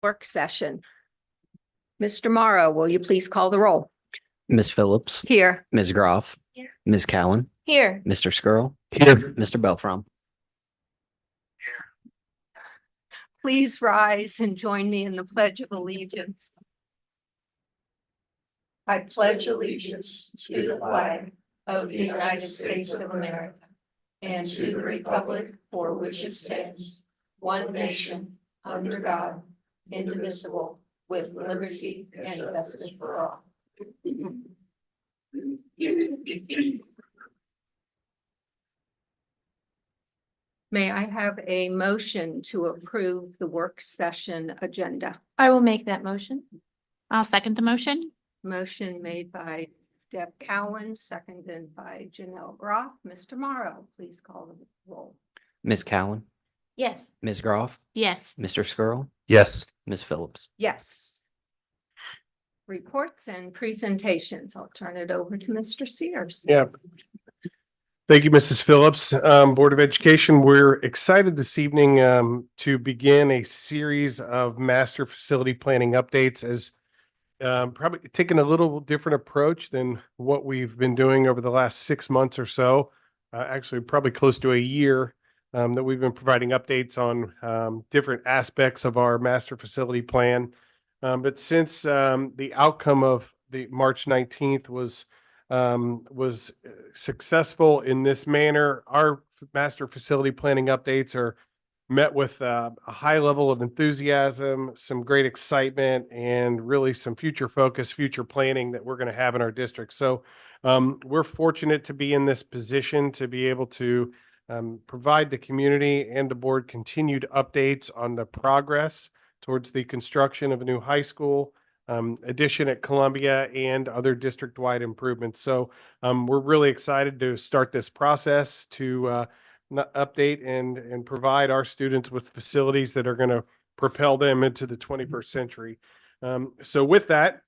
Work session. Mr. Morrow, will you please call the roll? Ms. Phillips, Here. Ms. Groff, Here. Ms. Cowan, Here. Mr. Skrull, Here. Mr. Belfrom. Please rise and join me in the Pledge of Allegiance. I pledge allegiance to the flag of the United States of America and to the republic for which it stands, one nation, under God, indivisible, with liberty and justice for all. May I have a motion to approve the work session agenda? I will make that motion. I'll second the motion. Motion made by Deb Cowan, seconded by Janelle Groff. Mr. Morrow, please call the roll. Ms. Cowan, Yes. Ms. Groff, Yes. Mr. Skrull, Yes. Ms. Phillips. Yes. Reports and presentations. I'll turn it over to Mr. Sears. Yeah. Thank you, Mrs. Phillips. Board of Education, we're excited this evening to begin a series of master facility planning updates as probably taking a little different approach than what we've been doing over the last 6 months or so. Actually, probably close to a year that we've been providing updates on different aspects of our master facility plan. But since the outcome of the March 19th was successful in this manner, our master facility planning updates are met with a high level of enthusiasm, some great excitement, and really some future focus, future planning that we're going to have in our district. So we're fortunate to be in this position to be able to provide the community and the board continued updates on the progress towards the construction of a new high school, addition at Columbia, and other district-wide improvements. So we're really excited to start this process to update and provide our students with facilities that are going to propel them into the 21st century. So with that,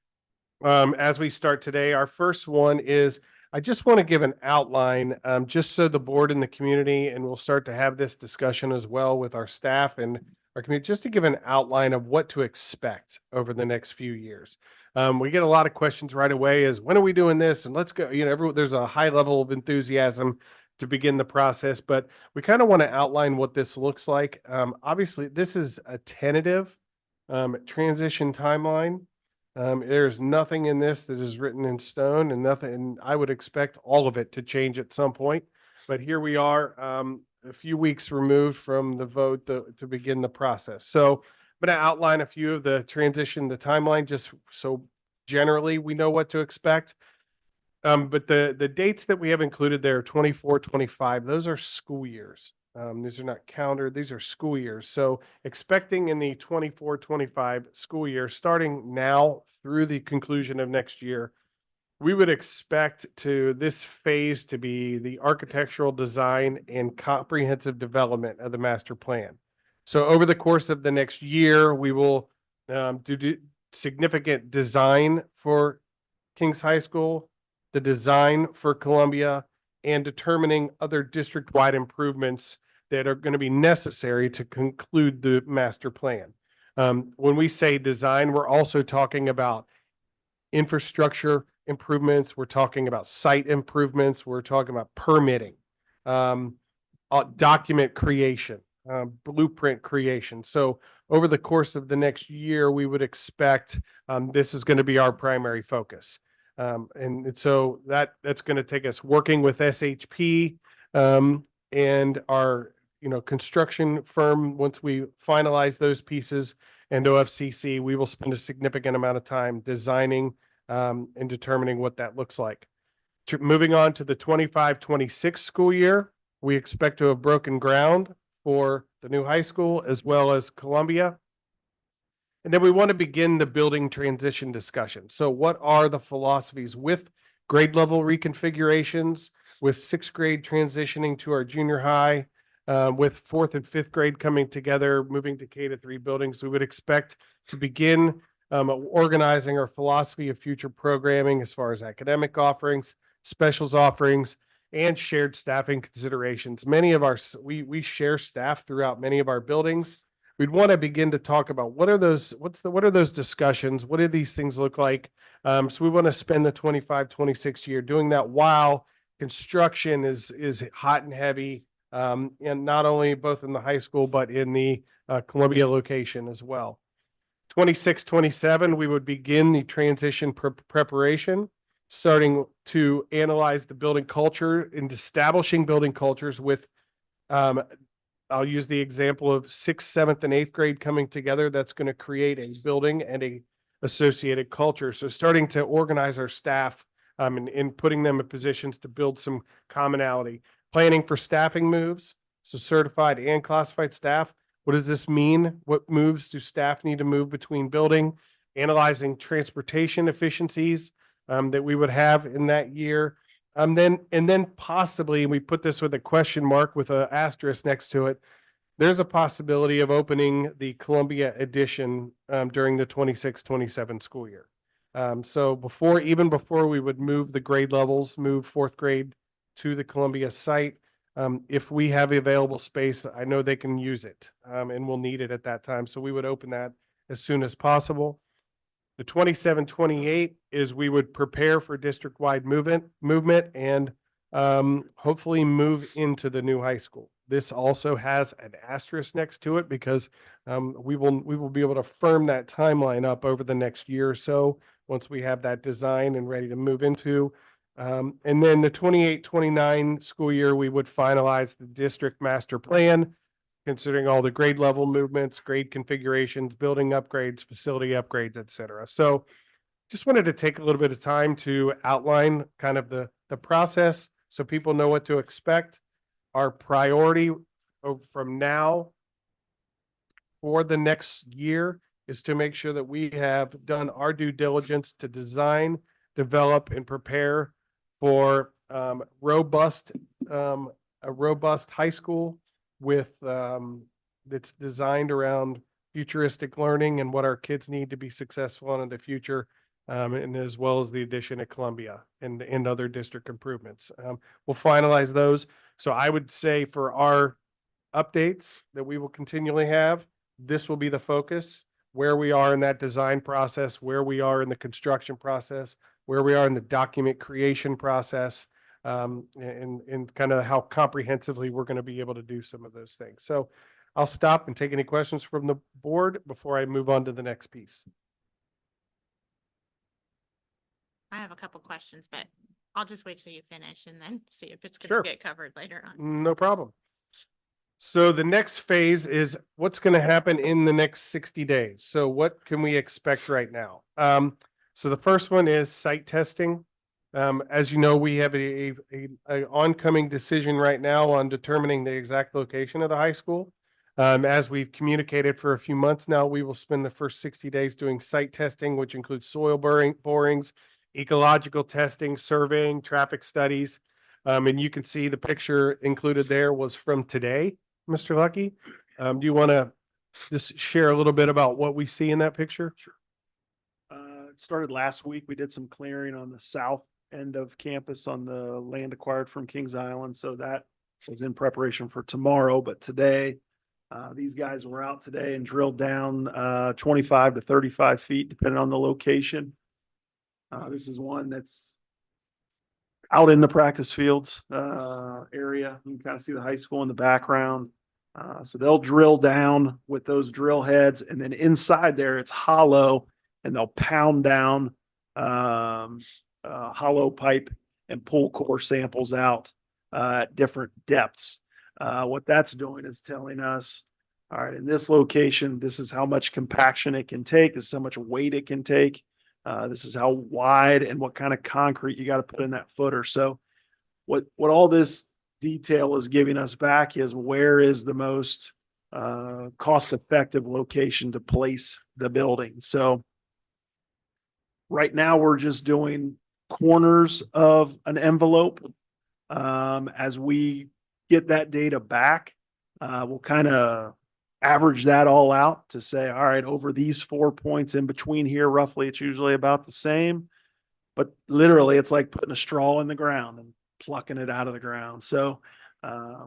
as we start today, our first one is I just want to give an outline just so the board and the community, and we'll start to have this discussion as well with our staff and our community, just to give an outline of what to expect over the next few years. We get a lot of questions right away is when are we doing this? And let's go, there's a high level of enthusiasm to begin the process, but we kind of want to outline what this looks like. Obviously, this is a tentative transition timeline. There's nothing in this that is written in stone, and nothing, and I would expect all of it to change at some point. But here we are, a few weeks removed from the vote to begin the process. So I'm going to outline a few of the timeline, just so generally we know what to expect. But the dates that we have included there, 24, 25, those are school years. These are not calendar, these are school years. So expecting in the 24, 25 school year, starting now through the conclusion of next year, we would expect this phase to be the architectural design and comprehensive development of the master plan. So over the course of the next year, we will do significant design for Kings High School, the design for Columbia, and determining other district-wide improvements that are going to be necessary to conclude the master plan. When we say design, we're also talking about infrastructure improvements. We're talking about site improvements. We're talking about permitting, document creation, blueprint creation. So over the course of the next year, we would expect this is going to be our primary focus. And so that's going to take us working with SHP and our construction firm. Once we finalize those pieces, and OFCC, we will spend a significant amount of time designing and determining what that looks like. Moving on to the 25-26 school year, we expect to have broken ground for the new high school as well as Columbia. And then we want to begin the building transition discussion. So what are the philosophies with grade level reconfigurations, with 6th grade transitioning to our junior high, with 4th and 5th grade coming together, moving to K-3 buildings? We would expect to begin organizing our philosophy of future programming as far as academic offerings, specials offerings, and shared staffing considerations. We share staff throughout many of our buildings. we'd want to begin to talk about what are those discussions? What do these things look like? So we want to spend the 25-26 year doing that while construction is hot and heavy, and not only both in the high school, but in the Columbia location as well. 26-27, we would begin the transition preparation, starting to analyze the building culture and establishing building cultures with, I'll use the example of 6th, 7th, and 8th grade coming together. That's going to create a building and a associated culture. So starting to organize our staff and putting them in positions to build some commonality. Planning for staffing moves, so certified and classified staff. What does this mean? What moves do staff need to move between building? Analyzing transportation efficiencies that we would have in that year. And then possibly, we put this with a question mark with an asterisk next to it, there's a possibility of opening the Columbia edition during the 26-27 school year. So even before we would move the grade levels, move 4th grade to the Columbia site, if we have available space, I know they can use it and we'll need it at that time. So we would open that as soon as possible. The 27-28 is we would prepare for district-wide movement and hopefully move into the new high school. This also has an asterisk next to it because we will be able to firm that timeline up over the next year or so once we have that design and ready to move into. And then the 28-29 school year, we would finalize the district master plan, considering all the grade level movements, grade configurations, building upgrades, facility upgrades, et cetera. So just wanted to take a little bit of time to outline kind of the process so people know what to expect. Our priority from now for the next year is to make sure that we have done our due diligence to design, develop, and prepare for a robust high school with that's designed around futuristic learning and what our kids need to be successful in the future, and as well as the addition at Columbia and other district improvements. We'll finalize those. So I would say for our updates that we will continually have, this will be the focus, where we are in that design process, where we are in the construction process, where we are in the document creation process, and kind of how comprehensively we're going to be able to do some of those things. So I'll stop and take any questions from the board before I move on to the next piece. I have a couple questions, but I'll just wait till you finish and then see if it's Sure. gonna get covered later on. No problem. So the next phase is what's going to happen in the next 60 days. So what can we expect right now? So the first one is site testing. As you know, we have a oncoming decision right now on determining the exact location of the high school. As we've communicated for a few months now, we will spend the first 60 days doing site testing, which includes soil borings, ecological testing, surveying, traffic studies. And you can see the picture included there was from today, Mr. Lucky. Do you want to just share a little bit about what we see in that picture? Sure. It started last week. We did some clearing on the south end of campus on the land acquired from Kings Island. So that was in preparation for tomorrow, but today, these guys were out today and drilled down 25 to 35 feet, depending on the location. This is one that's out in the practice fields area. You can kind of see the high school in the background. So they'll drill down with those drill heads, and then inside there it's hollow, and they'll pound down hollow pipe and pull core samples out at different depths. What that's doing is telling us, all right, in this location, this is how much compaction it can take. This is how much weight it can take. This is how wide and what kind of concrete you got to put in that footer. So what all this detail is giving us back is where is the most cost-effective location to place the building. So right now we're just doing corners of an envelope. As we get that data back, we'll kind of average that all out to say, all right, over these 4 points in between here, roughly, it's usually about the same. But literally, it's like putting a straw in the ground and plucking it out of the ground. So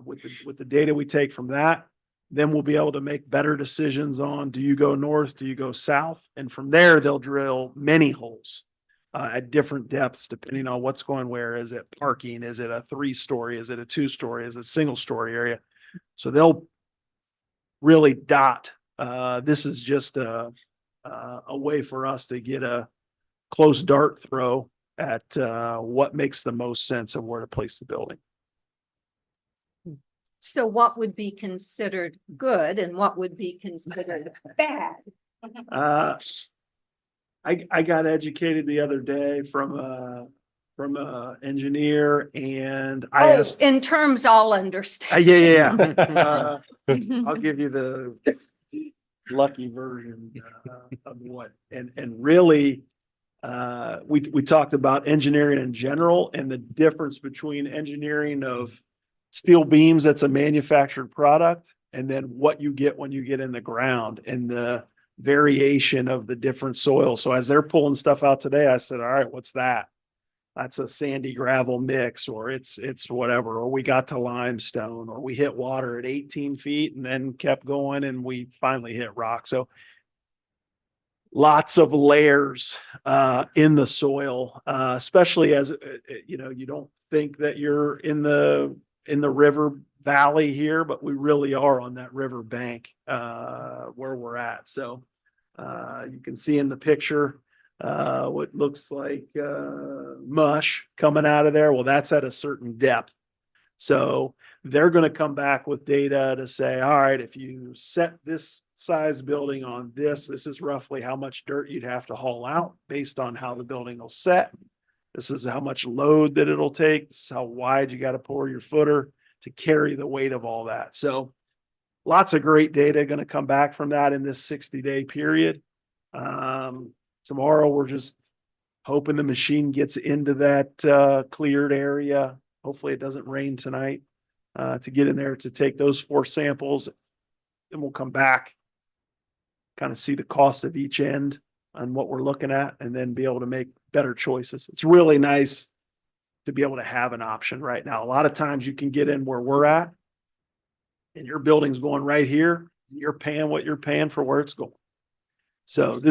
with the data we take from that, then we'll be able to make better decisions on, do you go north, do you go south? And from there, they'll drill many holes at different depths, depending on what's going where. Is it parking? Is it a 3-story? Is it a 2-story? Is it a single-story area? So they'll really dot. This is just a way for us to get a close dart throw at what makes the most sense of where to place the building. So what would be considered good and what would be considered bad? I got educated the other day from a engineer, and I Oh, asked, in terms I'll understand. yeah. I'll give you the lucky version of what, and really, we talked about engineering in general and the difference between engineering of steel beams, that's a manufactured product, and then what you get when you get in the ground and the variation of the different soils. So as they're pulling stuff out today, I said, all right, what's that? That's a sandy gravel mix, or it's whatever, or we got to limestone, or we hit water at 18 feet and then kept going and we finally hit rock. So lots of layers in the soil, especially as you don't think that you're in the river valley here, but we really are on that river bank where we're at. So you can see in the picture what looks like mush coming out of there. Well, that's at a certain depth. So they're going to come back with data to say, all right, if you set this size building on this is roughly how much dirt you'd have to haul out based on how the building will set. This is how much load that it'll take. This is how wide you got to pour your footer to carry the weight of all that. So lots of great data going to come back from that in this 60-day period. Tomorrow, we're just hoping the machine gets into that cleared area. Hopefully it doesn't rain tonight to get in there to take those 4 samples. Then we'll come back, kind of see the cost of each end on what we're looking at, and then be able to make better choices. It's really nice to be able to have an option right now. A lot of times you can get in where we're at and your building's going right here. You're paying what you're paying for where it's going. So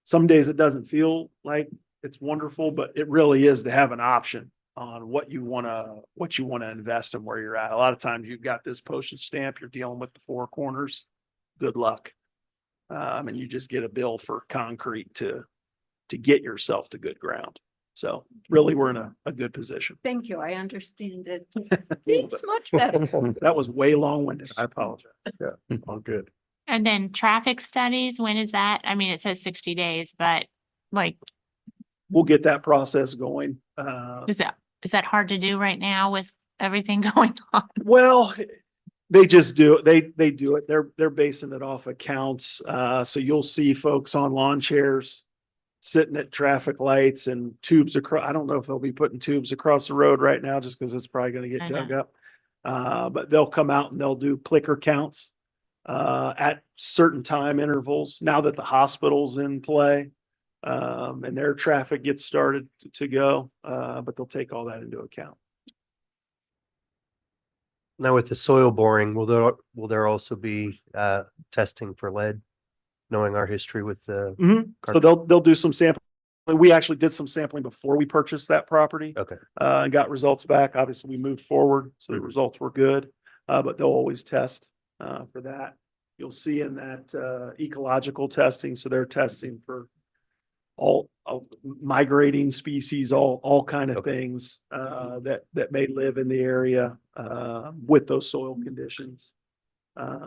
some days it doesn't feel like it's wonderful, but it really is to have an option on what you want to invest in where you're at. A lot of times you've got this postage stamp, you're dealing with the 4 corners. Good luck. And you just get a bill for concrete to get yourself to good ground. So really, we're in a good position. Thank you. I understand it. It's much better. That was way long-winded. I apologize. Yeah, all good. And then traffic studies, when is that? I mean, it says 60 days, but like, We'll get that process going. is that hard to do right now with everything going on? Well, they just do it. They do it. They're basing it off accounts. So you'll see folks on lawn chairs sitting at traffic lights and tubes across. I don't know if they'll be putting tubes across the road right now, just because it's probably going to get I dug know. up. But they'll come out and they'll do clicker counts at certain time intervals now that the hospital's in play. And their traffic gets started to go, but they'll take all that into account. Now with the soil boring, will there also be testing for lead, knowing our history with the? So they'll do some sampling. We actually did some sampling before we purchased that property. Okay. And got results back. Obviously, we moved forward, so the results were good. But they'll always test for that. You'll see in that ecological testing. So they're testing for all migrating species, all kind of things that may live in the area with those soil conditions.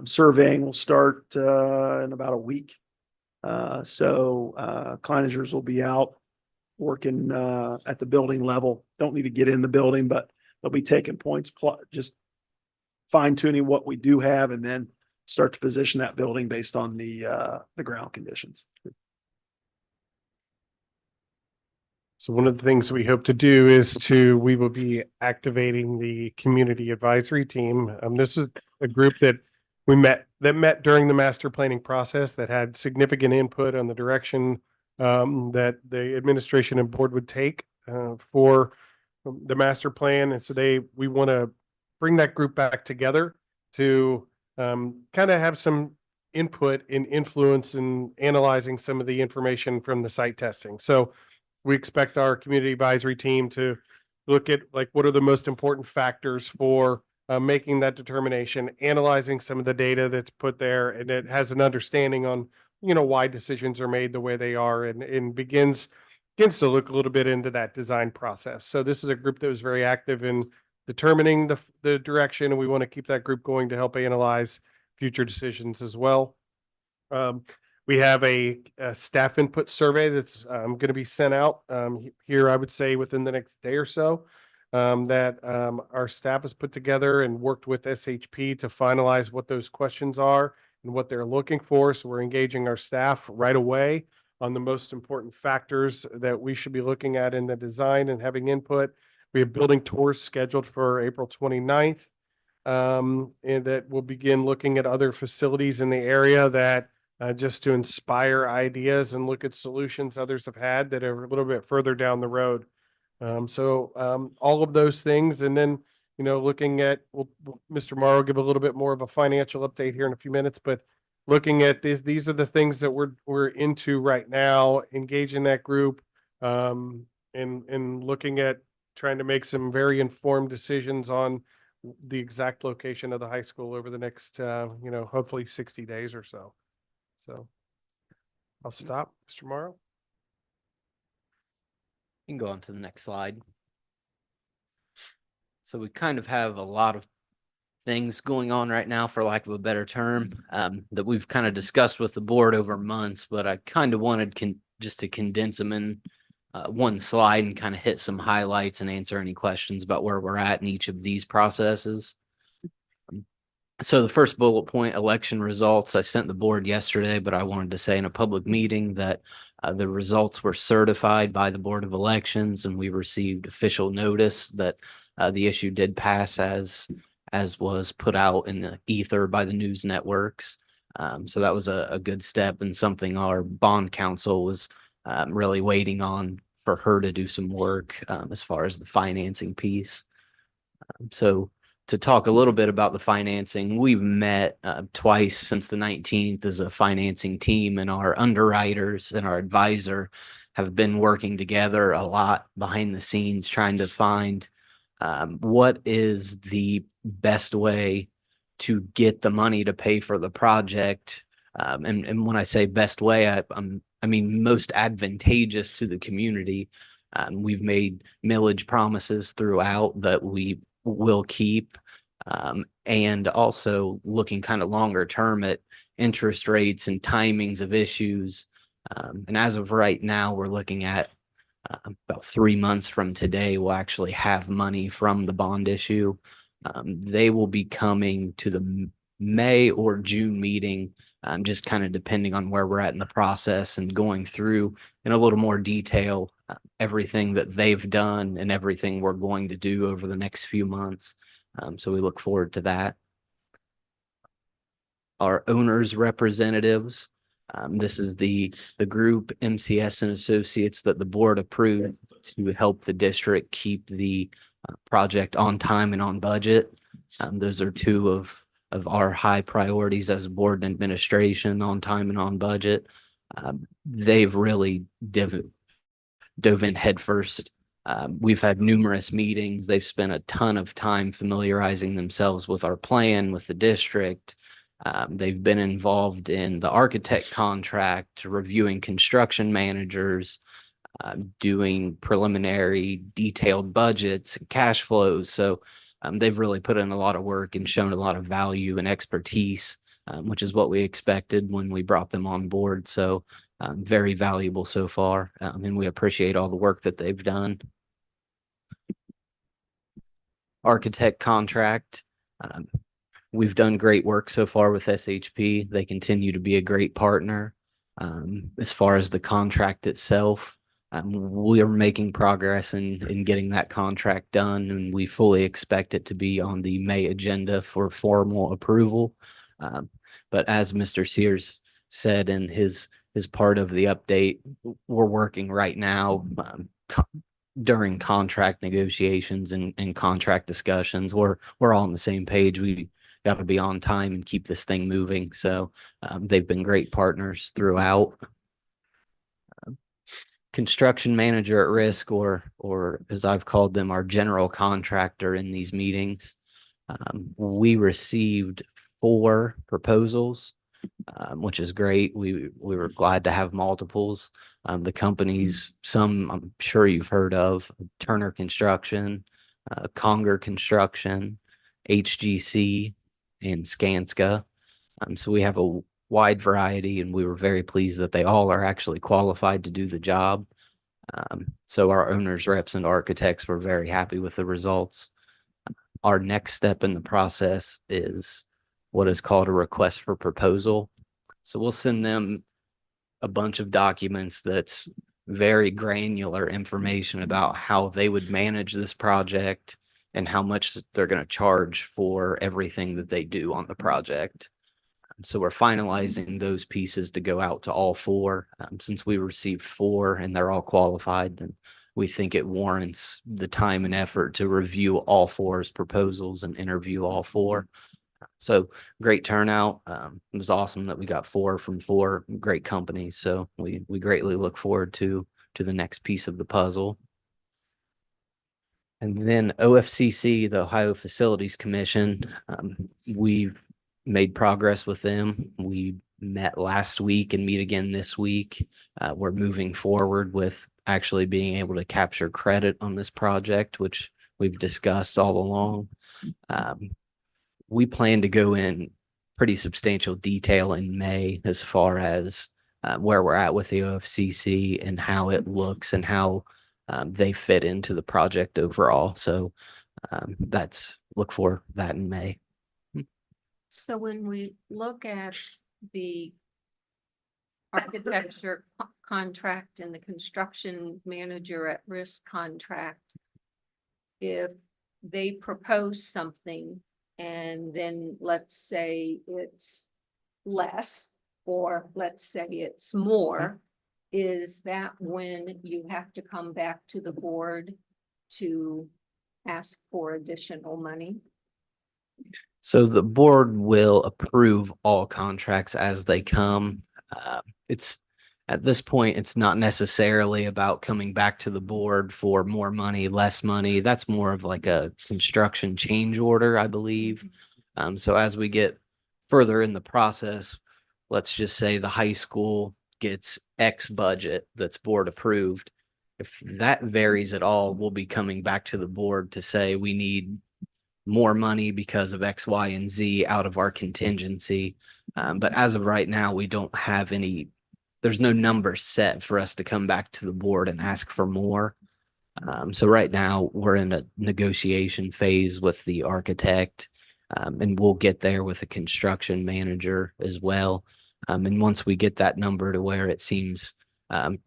Surveying will start in about a week. So Kleiningers will be out working at the building level. Don't need to get in the building, but they'll be taking points, just fine tuning what we do have, and then start to position that building based on the ground conditions. So one of the things we hope to do is we will be activating the community advisory team. This is a group that met during the master planning process that had significant input on the direction that the administration and board would take for the master plan. And so we want to bring that group back together to kind of have some input and influence in analyzing some of the information from the site testing. So we expect our community advisory team to look at like what are the most important factors for making that determination, analyzing some of the data that's put there, and it has an understanding on, you know, why decisions are made the way they are, and begins to look a little bit into that design process. So this is a group that was very active in determining the direction, and we want to keep that group going to help analyze future decisions as well. We have a staff input survey that's going to be sent out here, I would say within the next day or so, that our staff has put together and worked with SHP to finalize what those questions are and what they're looking for. So we're engaging our staff right away on the most important factors that we should be looking at in the design and having input. We have building tours scheduled for April 29th. And that we'll begin looking at other facilities in the area that just to inspire ideas and look at solutions others have had that are a little bit further down the road. All of those things, and then, you know, looking at, Mr. Morrow will give a little bit more of a financial update here in a few minutes, but looking at these are the things that we're into right now, engaging that group, and looking at trying to make some very informed decisions on the exact location of the high school over the next, you know, hopefully 60 days or so. So I'll stop, Mr. Morrow. You can go on to the next slide. So we kind of have a lot of things going on right now, for lack of a better term, that we've kind of discussed with the board over months, but I kind of wanted just to condense them in one slide and kind of hit some highlights and answer any questions about where we're at in each of these processes. So the first bullet point, election results, I sent the board yesterday, but I wanted to say in a public meeting that the results were certified by the Board of Elections, and we received official notice that the issue did pass as was put out in the ether by the news networks. So that was a good step, and something our bond counsel was really waiting on for her to do some work as far as the financing piece. So to talk a little bit about the financing, we've met twice since the 19th as a financing team, and our underwriters and our advisor have been working together a lot behind the scenes trying to find what is the best way to get the money to pay for the project. And when I say best way, I mean most advantageous to the community. We've made millage promises throughout that we will keep, and also looking kind of longer term at interest rates and timings of issues. And as of right now, we're looking at about 3 months from today, we'll actually have money from the bond issue. They will be coming to the May or June meeting, just kind of depending on where we're at in the process, and going through in a little more detail everything that they've done and everything we're going to do over the next few months. So we look forward to that. Our owners' representatives. This is the group MCS and Associates that the board approved to help the district keep the project on time and on budget. Those are two of our high priorities as a board and administration, on time and on budget. They've really dove in headfirst. We've had numerous meetings. They've spent a ton of time familiarizing themselves with our plan, with the district. They've been involved in the architect contract, reviewing construction managers, doing preliminary detailed budgets and cash flows. So they've really put in a lot of work and shown a lot of value and expertise, which is what we expected when we brought them on board. So very valuable so far, and we appreciate all the work that they've done. Architect contract. We've done great work so far with SHP. They continue to be a great partner. As far as the contract itself, we are making progress in getting that contract done, and we fully expect it to be on the May agenda for formal approval. But as Mr. Sears said in his part of the update, we're working right now during contract negotiations and contract discussions. We're all on the same page. We got to be on time and keep this thing moving. So they've been great partners throughout. Construction manager at risk, or as I've called them, our general contractor in these meetings. We received 4 proposals, which is great. We were glad to have multiples. The companies, some I'm sure you've heard of: Turner Construction, Conger Construction, HGC, and Skanska. So we have a wide variety, and we were very pleased that they all are actually qualified to do the job. So our owners, reps, and architects were very happy with the results. Our next step in the process is what is called a request for proposal. So we'll send them a bunch of documents that's very granular information about how they would manage this project and how much they're going to charge for everything that they do on the project. So we're finalizing those pieces to go out to all 4. Since we received 4 and they're all qualified, then we think it warrants the time and effort to review all 4's proposals and interview all 4. So great turnout. It was awesome that we got 4 from 4 great companies. So we greatly look forward to the next piece of the puzzle. And then OFCC, the Ohio Facilities Commission, we've made progress with them. We met last week and meet again this week. We're moving forward with actually being able to capture credit on this project, which we've discussed all along. We plan to go in pretty substantial detail in May as far as where we're at with the OFCC and how it looks and how they fit into the project overall. So look for that in May. So when we look at the architecture contract and the construction manager at risk contract, if they propose something and then let's say it's less, or let's say it's more, is that when you have to come back to the board to ask for additional money? So the board will approve all contracts as they come. It's at this point, it's not necessarily about coming back to the board for more money, less money. That's more of like a construction change order, I believe. So as we get further in the process, let's just say the high school gets X budget that's board approved. If that varies at all, we'll be coming back to the board to say we need more money because of X, Y, and Z out of our contingency. But as of right now, we don't have any, there's no number set for us to come back to the board and ask for more. So right now we're in a negotiation phase with the architect, and we'll get there with the construction manager as well. And once we get that number to where it seems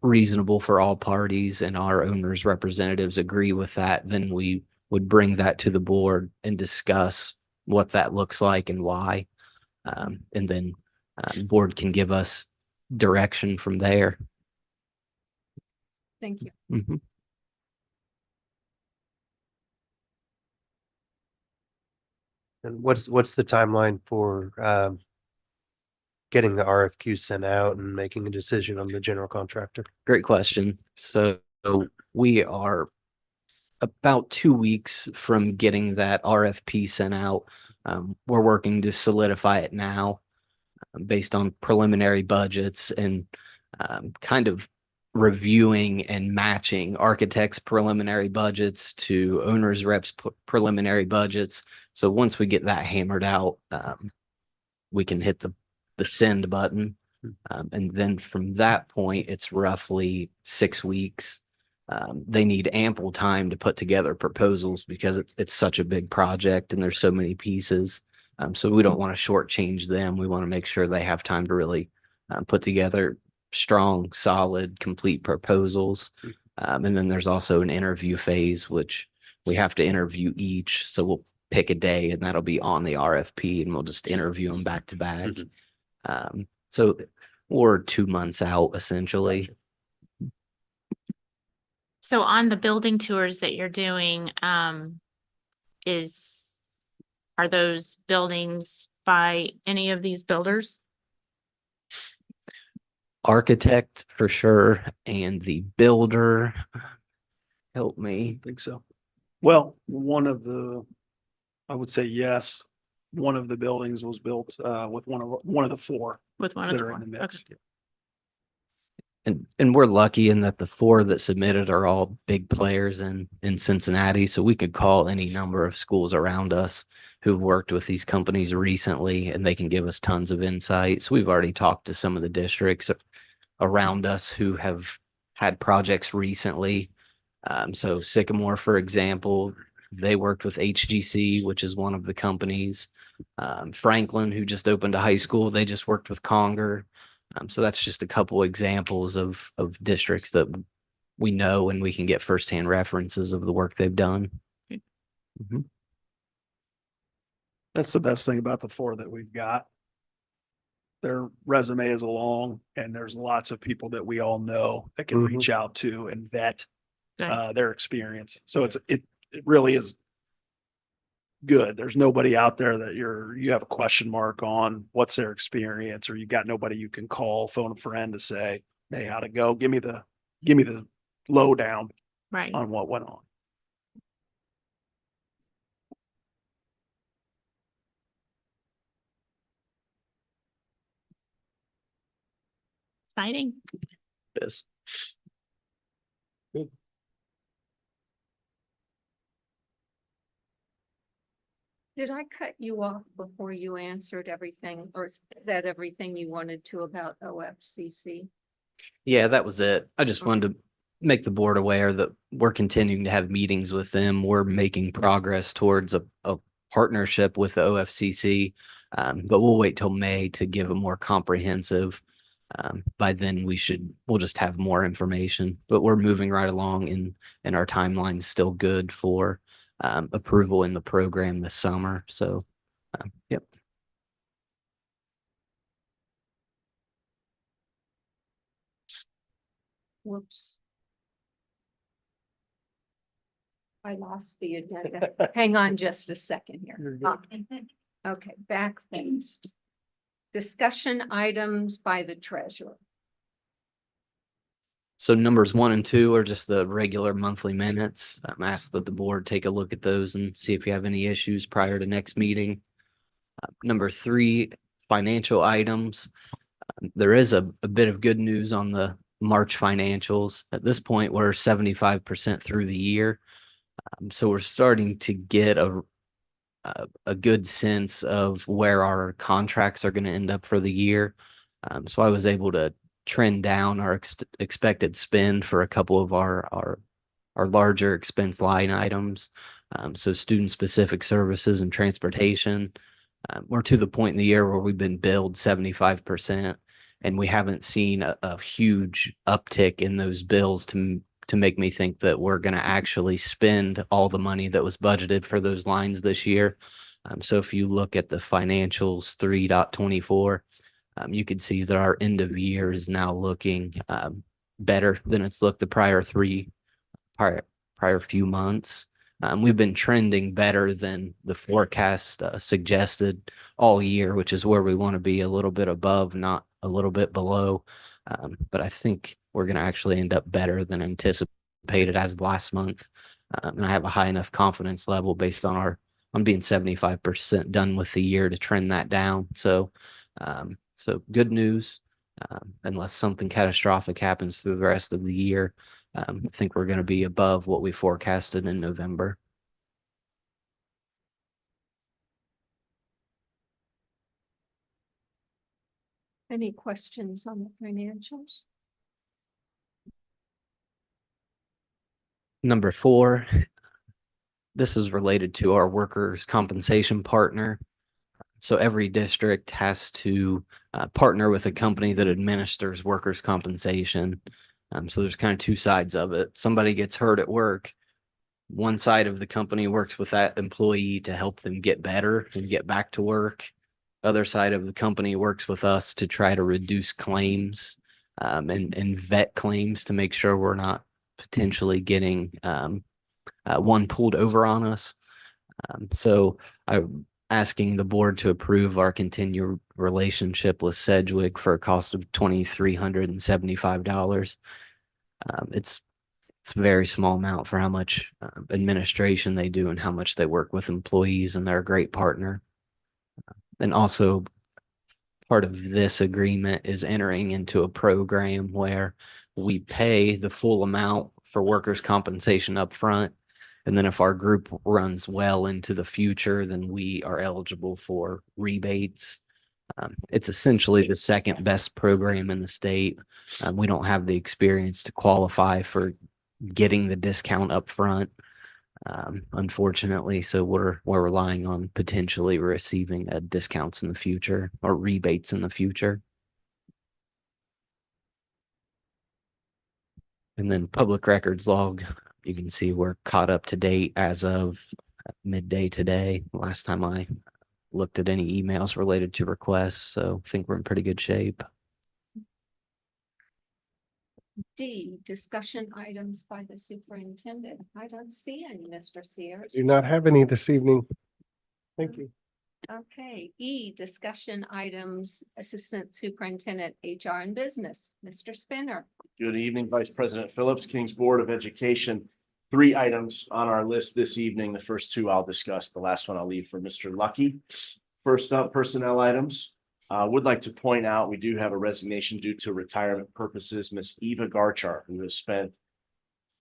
reasonable for all parties and our owners' representatives agree with that, then we would bring that to the board and discuss what that looks like and why. And then the board can give us direction from there. Thank you. Mhm. And what's the timeline for getting the RFQ sent out and making a decision on the general contractor? Great question. So we are about 2 weeks from getting that RFP sent out. We're working to solidify it now based on preliminary budgets and kind of reviewing and matching architects' preliminary budgets to owners' reps' preliminary budgets. So once we get that hammered out, we can hit the send button. And then from that point, it's roughly 6 weeks. They need ample time to put together proposals because it's such a big project and there's so many pieces. So we don't want to shortchange them. We want to make sure they have time to really put together strong, solid, complete proposals. And then there's also an interview phase, which we have to interview each. So we'll pick a day and that'll be on the RFP and we'll just interview them back to back. So we're 2 months out essentially. So on the building tours that you're doing, is Are those buildings by any of these builders? Architect for sure, and the builder, help me. I think so. Well, I would say yes, one of the buildings was built with one of the four With one of that the are in the four? mix. Okay. And we're lucky in that the four that submitted are all big players in Cincinnati. So we could call any number of schools around us who've worked with these companies recently, and they can give us tons of insight. So we've already talked to some of the districts around us who have had projects recently. So Sycamore, for example, they worked with HGC, which is one of the companies. Franklin, who just opened a high school, they just worked with Conger. So that's just a couple examples of districts that we know and we can get firsthand references of the work they've done. Okay. Mhm. That's the best thing about the four that we've got. Their resume is long and there's lots of people that we all know that can Mhm. reach out to and vet Okay. their experience. So it really is good. There's nobody out there that you have a question mark on what's their experience, or you got nobody you can call, phone a friend to say, hey, how'd it go? Give me the lowdown Right. on what went on. Exciting. Yes. Did I cut you off before you answered everything or said everything you wanted to about OFCC? Yeah, that was it. I just wanted to make the board aware that we're continuing to have meetings with them. We're making progress towards a partnership with the OFCC. But we'll wait till May to give a more comprehensive. By then we'll just have more information, but we're moving right along and our timeline's still good for approval in the program this summer. So, yep. Whoops. I lost the agenda. Hang on just a second here. Okay, back things. Discussion items by the treasurer. So numbers 1 and 2 are just the regular monthly minutes. I'm asked that the board take a look at those and see if you have any issues prior to next meeting. Number 3, financial items. There is a bit of good news on the March financials. At this point, we're 75% through the year. So we're starting to get a good sense of where our contracts are going to end up for the year. So I was able to trend down our expected spend for a couple of our larger expense line items. So student specific services and transportation. We're to the point in the year where we've been billed 75%, and we haven't seen a huge uptick in those bills to make me think that we're going to actually spend all the money that was budgeted for those lines this year. So if you look at the financials 3.24, you can see that our end of year is now looking better than it's looked the prior few months. We've been trending better than the forecast suggested all year, which is where we want to be, a little bit above, not a little bit below. But I think we're going to actually end up better than anticipated as of last month. And I have a high enough confidence level based on I'm being 75% done with the year to trend that down. So good news, unless something catastrophic happens through the rest of the year. I think we're going to be above what we forecasted in November. Any questions on the financials? Number 4, this is related to our workers' compensation partner. So every district has to partner with a company that administers workers' compensation. So there's kind of two sides of it. Somebody gets hurt at work. One side of the company works with that employee to help them get better and get back to work. Other side of the company works with us to try to reduce claims and vet claims to make sure we're not potentially getting one pulled over on us. So asking the board to approve our continued relationship with Sedgwick for a cost of $2,375. It's a very small amount for how much administration they do and how much they work with employees, and they're a great partner. And also, part of this agreement is entering into a program where we pay the full amount for workers' compensation up front. And then if our group runs well into the future, then we are eligible for rebates. It's essentially the second best program in the state. We don't have the experience to qualify for getting the discount up front, unfortunately. So we're relying on potentially receiving discounts in the future or rebates in the future. And then public records log, you can see we're caught up to date as of midday today. Last time I looked at any emails related to requests, so I think we're in pretty good shape. D, discussion items by the superintendent. I don't see any, Mr. Sears. Do not have any this evening. Thank you. Okay, E, discussion items, Assistant Superintendent, HR and Business, Mr. Spinner. Good evening, Vice President Phillips, Kings Board of Education. 3 items on our list this evening. The first 2 I'll discuss. The last one I'll leave for Mr. Lucky. First up, personnel items. Would like to point out, we do have a resignation due to retirement purposes. Miss Eva Garchar, who has spent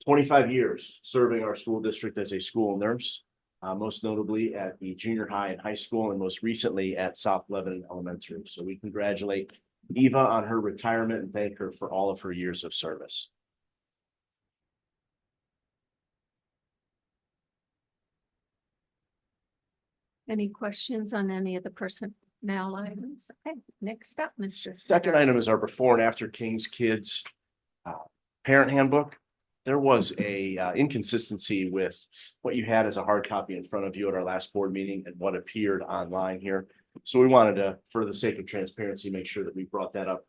25 years serving our school district as a school nurse, most notably at the junior high and high school, and most recently at South Lebanon Elementary. So we congratulate Eva on her retirement and thank her for all of her years of service. Any questions on any of the personnel items? Okay, next up, Mr. Second Spinner. item is our before and after Kings Kids parent handbook. There was a inconsistency with what you had as a hard copy in front of you at our last board meeting and what appeared online here. So we wanted to, for the sake of transparency, make sure that we brought that up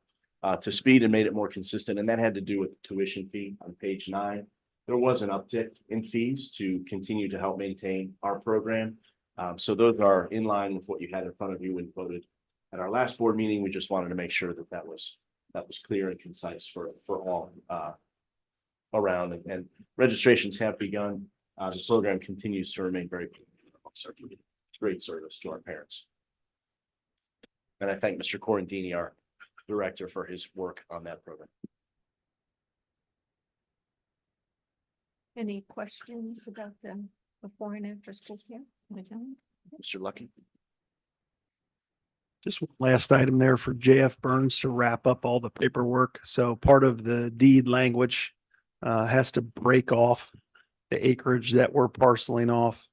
to speed and made it more consistent. And that had to do with the tuition fee on page 9. There was an uptick in fees to continue to help maintain our program. So those are in line with what you had in front of you when voted at our last board meeting. We just wanted to make sure that that was clear and concise for all around, and registrations have begun. The program continues to remain very great service to our parents. And I thank Mr. Correntini, our director, for his work on that program. Any questions about the before and after school care? Mr. Lucky. Just one last item there for JF Burns to wrap up all the paperwork. So part of the deed language has to break off the acreage that we're parceling off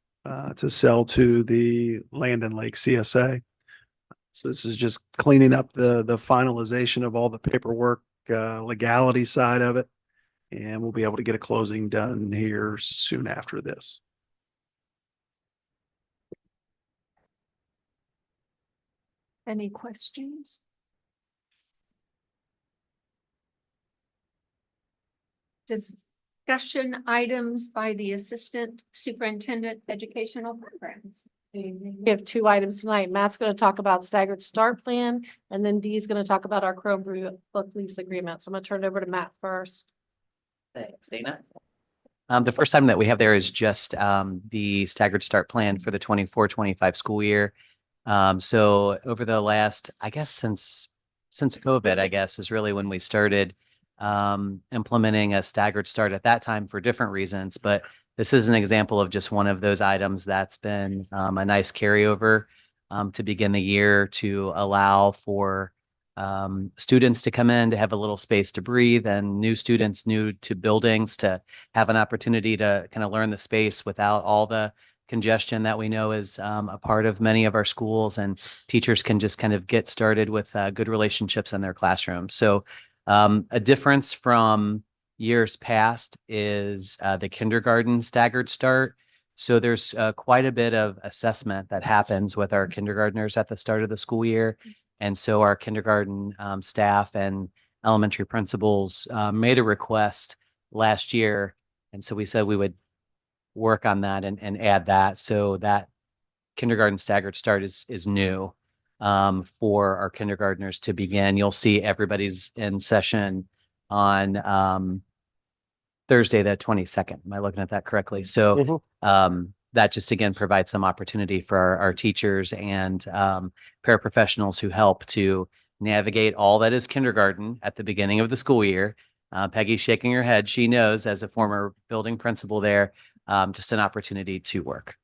to sell to the Land and Lake CSA. So this is just cleaning up the finalization of all the paperwork, legality side of it. And we'll be able to get a closing done here soon after this. Any questions? Discussion items by the Assistant Superintendent Educational Programs. We have 2 items tonight. Matt's going to talk about staggered start plan, and then Dee's going to talk about our Chromebook lease agreement. So I'm going to turn it over to Matt first. Thanks, Dana. The first item that we have there is just the staggered start plan for the 24-25 school year. So over the last, I guess, since COVID, I guess, is really when we started implementing a staggered start at that time for different reasons. But this is an example of just one of those items that's been a nice carryover to begin the year to allow for students to come in, to have a little space to breathe, and new students new to buildings to have an opportunity to kind of learn the space without all the congestion that we know is a part of many of our schools, and teachers can just kind of get started with good relationships in their classroom. So a difference from years past is the kindergarten staggered start. So there's quite a bit of assessment that happens with our kindergartners at the start of the school year. And so our kindergarten staff and elementary principals made a request last year. And so we said we would work on that and add that. So that kindergarten staggered start is new for our kindergartners to begin. You'll see everybody's in session on Thursday, the 22nd. Am I looking at that correctly? So that just again provides some opportunity for our teachers and paraprofessionals who help to navigate all that is kindergarten at the beginning of the school year. Peggy's shaking her head. She knows as a former building principal there, just an opportunity to work.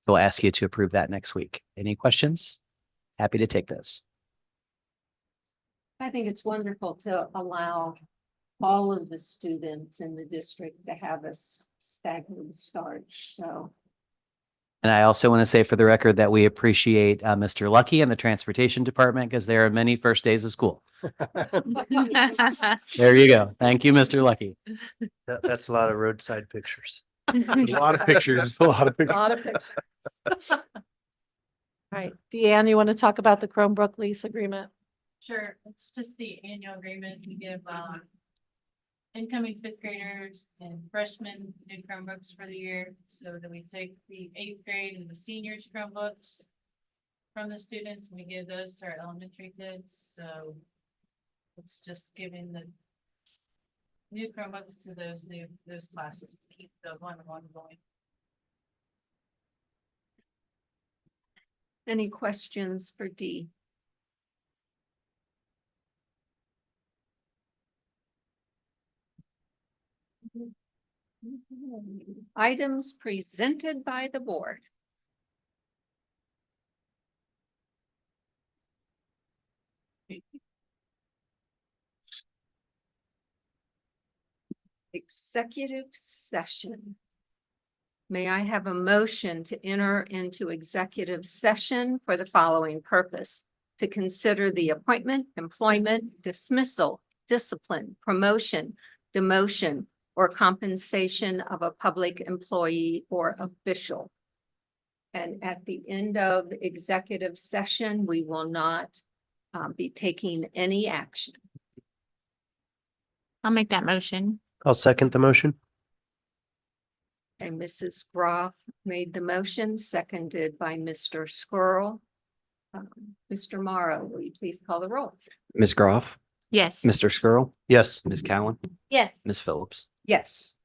So we'll ask you to approve that next week. Any questions? Happy to take those. I think it's wonderful to allow all of the students in the district to have a staggered start, so. And I also want to say for the record that we appreciate Mr. Lucky and the transportation department because there are many first days of school. There you go. Thank you, Mr. Lucky. That's a lot of roadside pictures. A lot of pictures, a lot of A pictures. lot of pictures. All right, Deanne, you want to talk about the Chromebook lease agreement? Sure, it's just the annual agreement we give, incoming fifth graders and freshmen new Chromebooks for the year, so that we take the eighth grade and the seniors Chromebooks from the students, and we give those to our elementary kids, so it's just giving the new Chromebooks to those classes to keep the one-on-one going. Any questions for Dee? Items presented by the board. Executive session. May I have a motion to enter into executive session for the following purpose? To consider the appointment, employment, dismissal, discipline, promotion, demotion, or compensation of a public employee or official. And at the end of executive session, we will not be taking any action. I'll make that motion. I'll second the motion. And Mrs. Groff made the motion, seconded by Mr. Squirrel. Mr. Morrow, will you please call the roll? Ms. Groff, Yes. Mr. Skrull, Yes. Ms. Cowan, Yes. Ms. Phillips. Yes.